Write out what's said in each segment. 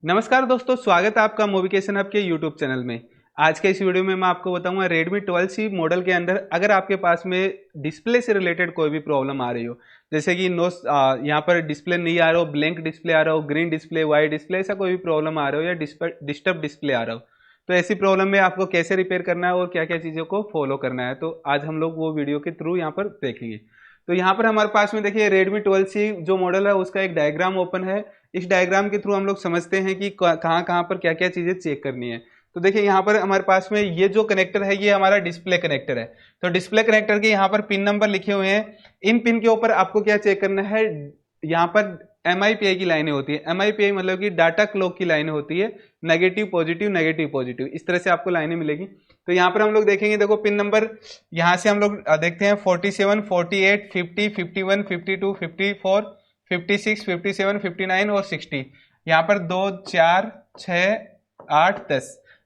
नमस्कार दोस्तों, स्वागत है आपका मोबिकेशन हब के यूट्यूब चैनल में। आज के इस वीडियो में मैं आपको बताऊंगा Redmi 12C मॉडल के अंदर अगर आपके पास में डिस्प्ले से रिलेटेड कोई भी प्रॉब्लम आ रही हो, जैसे कि यहाँ पर डिस्प्ले नहीं आ रहा हो, ब्लैंक डिस्प्ले आ रहा हो, ग्रीन डिस्प्ले, वाइट डिस्प्ले, ऐसा कोई भी प्रॉब्लम आ रहा हो या डिस्टर्ब डिस्प्ले आ रहा हो, तो ऐसी प्रॉब्लम में आपको कैसे रिपेयर करना है और क्या क्या चीज़ों को फॉलो करना है, तो आज हम लोग वो वीडियो के थ्रू यहाँ पर देखेंगे। तो यहाँ पर हमारे पास में देखिए Redmi 12C जो मॉडल है उसका एक डायग्राम ओपन है। इस डायग्राम के थ्रू हम लोग समझते हैं कि कहाँ कहाँ पर क्या क्या चीजें चेक करनी है। तो देखिए यहाँ पर हमारे पास में ये जो कनेक्टर है ये हमारा डिस्प्ले कनेक्टर है। तो डिस्प्ले कनेक्टर के यहाँ पर पिन नंबर लिखे हुए हैं। इन पिन के ऊपर आपको क्या चेक करना है, यहाँ पर MIPI की लाइनें होती है। MIPI मतलब कि डाटा क्लॉक की लाइनें होती है, नेगेटिव पॉजिटिव, इस तरह से आपको लाइनें मिलेगी। तो यहाँ पर हम लोग देखेंगे, देखो पिन नंबर यहाँ से हम लोग देखते हैं 47, 48, 50, 51, 52, 54, 56, 57, 59 और 60। यहाँ पर 2, 4, 6, 8,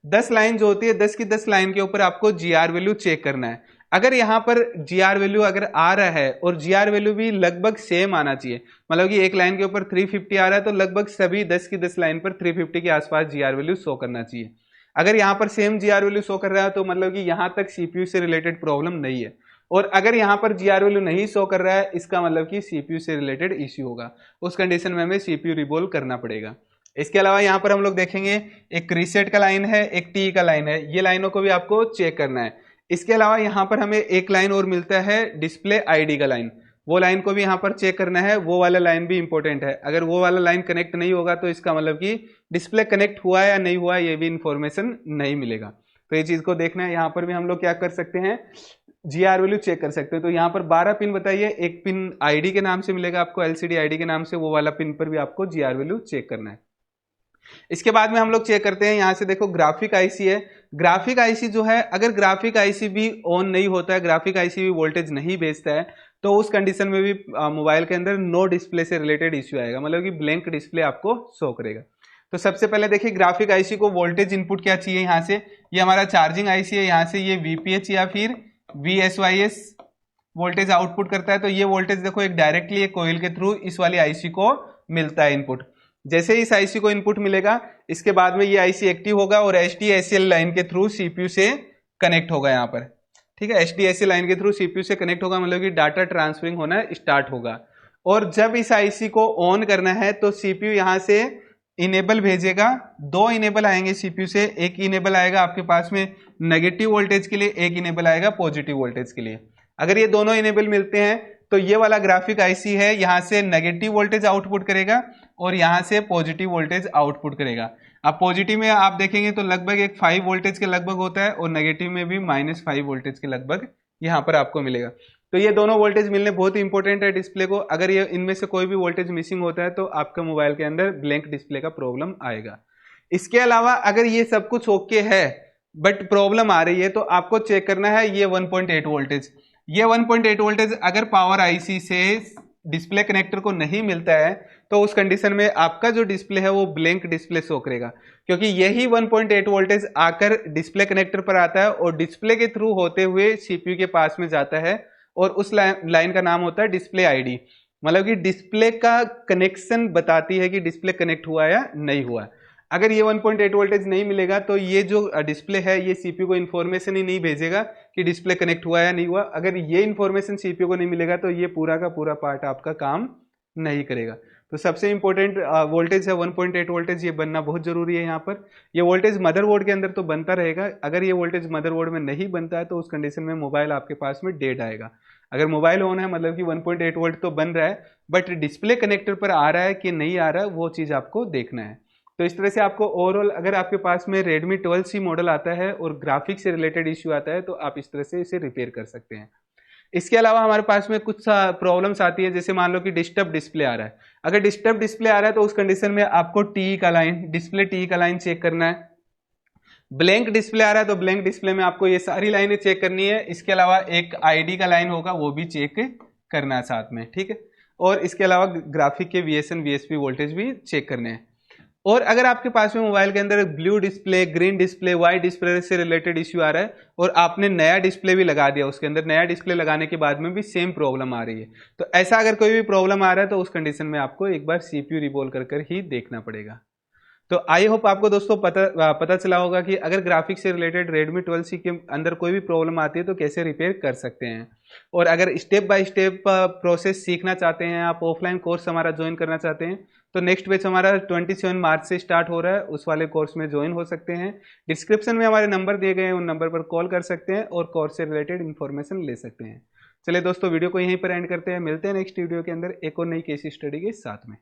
10 लाइन जो होती है, 10 की 10 लाइन के ऊपर आपको GR वैल्यू चेक करना है। अगर यहाँ पर GR वैल्यू अगर आ रहा है और GR वैल्यू भी लगभग सेम आना चाहिए, मतलब कि एक लाइन के ऊपर 350 आ रहा है तो लगभग सभी 10 की 10 लाइन पर 350 के आसपास GR वैल्यू शो करना चाहिए। अगर यहाँ पर सेम GR वैल्यू शो कर रहा है तो मतलब कि यहाँ तक CPU से रिलेटेड प्रॉब्लम नहीं है। और अगर यहाँ पर GR वैल्यू नहीं शो कर रहा है, इसका मतलब कि CPU से रिलेटेड इश्यू होगा। उस कंडीशन में हमें CPU रिवॉल्व करना पड़ेगा। इसके अलावा यहाँ पर हम लोग देखेंगे, एक रीसेट का लाइन है, एक T का लाइन है, ये लाइनों को भी आपको चेक करना है। इसके अलावा यहाँ पर हमें एक लाइन और मिलता है, डिस्प्ले ID का लाइन, वो लाइन को भी यहाँ पर चेक करना है। वो वाला लाइन भी इंपॉर्टेंट है। अगर वो वाला लाइन कनेक्ट नहीं होगा तो इसका मतलब कि डिस्प्ले कनेक्ट हुआ है या नहीं हुआ है, ये भी इंफॉर्मेशन नहीं मिलेगा। तो ये चीज को देखना है। यहाँ पर भी हम लोग क्या कर सकते हैं, GR वैल्यू चेक कर सकते हैं। तो यहाँ पर 12 पिन बताइए, एक पिन ID के नाम से मिलेगा आपको, LCD ID के नाम से, वो वाला पिन पर भी आपको GR वैल्यू चेक करना है। इसके बाद में हम लोग चेक करते हैं, यहाँ से देखो ग्राफिक आईसी है। ग्राफिक आईसी जो है, अगर ग्राफिक आईसी भी ऑन नहीं होता है, ग्राफिक आईसी भी वोल्टेज नहीं भेजता है, तो उस कंडीशन में भी मोबाइल के अंदर नो डिस्प्ले से रिलेटेड इश्यू आएगा, मतलब कि ब्लैंक डिस्प्ले आपको शो करेगा। तो सबसे पहले देखिए ग्राफिक आईसी को वोल्टेज इनपुट क्या चाहिए, यहाँ से ये हमारा चार्जिंग आईसी है, यहाँ से ये VPH या फिर VSYS वोल्टेज आउटपुट करता है। तो ये वोल्टेज देखो एक डायरेक्टली एक कॉइल के थ्रू इस वाली आईसी को मिलता है इनपुट। जैसे ही इस आईसी को इनपुट मिलेगा, इसके बाद में ये आईसी एक्टिव होगा और HDACL लाइन के थ्रू CPU से कनेक्ट होगा यहाँ पर। ठीक है, HDACL लाइन के थ्रू CPU से कनेक्ट होगा, मतलब कि डाटा ट्रांसफरिंग होना स्टार्ट होगा। और जब इस आईसी को ऑन करना है तो CPU यहाँ से इनेबल भेजेगा। दो इनेबल आएंगे CPU से, एक इनेबल आएगा आपके पास में नेगेटिव वोल्टेज के लिए, एक इनेबल आएगा पॉजिटिव वोल्टेज के लिए। अगर ये दोनों इनेबल मिलते हैं तो ये वाला ग्राफिक आईसी है, यहाँ से नेगेटिव वोल्टेज आउटपुट करेगा और यहाँ से पॉजिटिव वोल्टेज आउटपुट करेगा। अब पॉजिटिव में आप देखेंगे तो लगभग एक 5 वोल्टेज के लगभग होता है और नेगेटिव में भी -5 वोल्टेज के लगभग यहाँ पर आपको मिलेगा। तो ये दोनों वोल्टेज मिलने बहुत इंपॉर्टेंट है डिस्प्ले को। अगर ये इनमें से कोई भी वोल्टेज मिसिंग होता है तो आपका मोबाइल के अंदर ब्लैंक डिस्प्ले का प्रॉब्लम आएगा। इसके अलावा अगर ये सब कुछ ओके है बट प्रॉब्लम आ रही है तो आपको चेक करना है ये 1.8 वोल्टेज। ये 1.8 वोल्टेज अगर पावर आईसी से डिस्प्ले कनेक्टर को नहीं मिलता है तो उस कंडीशन में आपका जो डिस्प्ले है वो ब्लैंक डिस्प्ले शो करेगा, क्योंकि यही 1.8 वोल्टेज आकर डिस्प्ले कनेक्टर पर आता है और डिस्प्ले के थ्रू होते हुए CPU के पास में जाता है और उस लाइन का नाम होता है डिस्प्ले ID, मतलब कि डिस्प्ले का कनेक्शन बताती है कि डिस्प्ले कनेक्ट हुआ या नहीं हुआ। अगर ये 1.8 वोल्टेज नहीं मिलेगा तो ये जो डिस्प्ले है ये CPU को इन्फॉर्मेशन ही नहीं भेजेगा कि डिस्प्ले कनेक्ट हुआ या नहीं हुआ। अगर ये इन्फॉर्मेशन CPU को नहीं मिलेगा तो ये पूरा का पूरा पार्ट आपका काम नहीं करेगा। तो सबसे इंपॉर्टेंट वोल्टेज है 1.8 वोल्टेज, ये बनना बहुत जरूरी है। यहाँ पर ये वोल्टेज मदरबोर्ड के अंदर तो बनता रहेगा। अगर ये वोल्टेज मदरबोर्ड में नहीं बनता है तो उस कंडीशन में मोबाइल आपके पास में डेड आएगा। अगर मोबाइल ऑन है मतलब कि 1.8 वोल्ट तो बन रहा है बट डिस्प्ले कनेक्टर पर आ रहा है कि नहीं आ रहा है, वो चीज़ आपको देखना है। तो इस तरह से आपको ओवरऑल अगर आपके पास में Redmi 12C मॉडल आता है और ग्राफिक से रिलेटेड इश्यू आता है तो आप इस तरह से इसे रिपेयर कर सकते हैं। इसके अलावा हमारे पास में कुछ प्रॉब्लम्स आती है, जैसे मान लो कि डिस्टर्ब डिस्प्ले आ रहा है। अगर डिस्टर्ब डिस्प्ले आ रहा है तो उस कंडीशन में आपको TE का लाइन, डिस्प्ले TE का लाइन चेक करना है। ब्लैंक डिस्प्ले आ रहा है तो ब्लैंक डिस्प्ले में आपको ये सारी लाइनें चेक करनी है। इसके अलावा एक ID का लाइन होगा वो भी चेक करना है साथ में, ठीक है। और इसके अलावा ग्राफिक के VSN VSP वोल्टेज भी चेक करने हैं। और अगर आपके पास में मोबाइल के अंदर blue display, green display, white display से रिलेटेड इश्यू आ रहा है और आपने नया डिस्प्ले भी लगा दिया, उसके अंदर नया डिस्प्ले लगाने के बाद में भी सेम प्रॉब्लम आ रही है, तो ऐसा अगर कोई भी प्रॉब्लम आ रहा है तो उस कंडीशन में आपको एक बार CPU रिवॉल्व कर ही देखना पड़ेगा। तो आई होप आपको दोस्तों पता चला होगा कि अगर ग्राफिक्स से रिलेटेड Redmi 12C के अंदर कोई भी प्रॉब्लम आती है तो कैसे रिपेयर कर सकते हैं। और अगर स्टेप बाय स्टेप प्रोसेस सीखना चाहते हैं, आप ऑफलाइन कोर्स हमारा ज्वाइन करना चाहते हैं, तो नेक्स्ट बैच हमारा 27 मार्च से स्टार्ट हो रहा है, उस वाले कोर्स में ज्वाइन हो सकते हैं। डिस्क्रिप्शन में हमारे नंबर दिए गए हैं, उन नंबर पर कॉल कर सकते हैं और कोर्स से रिलेटेड इन्फॉर्मेशन ले सकते हैं। चलिए दोस्तों, वीडियो को यहीं पर एंड करते हैं, मिलते हैं नेक्स्ट वीडियो के अंदर एक और नई केस स्टडी के साथ में।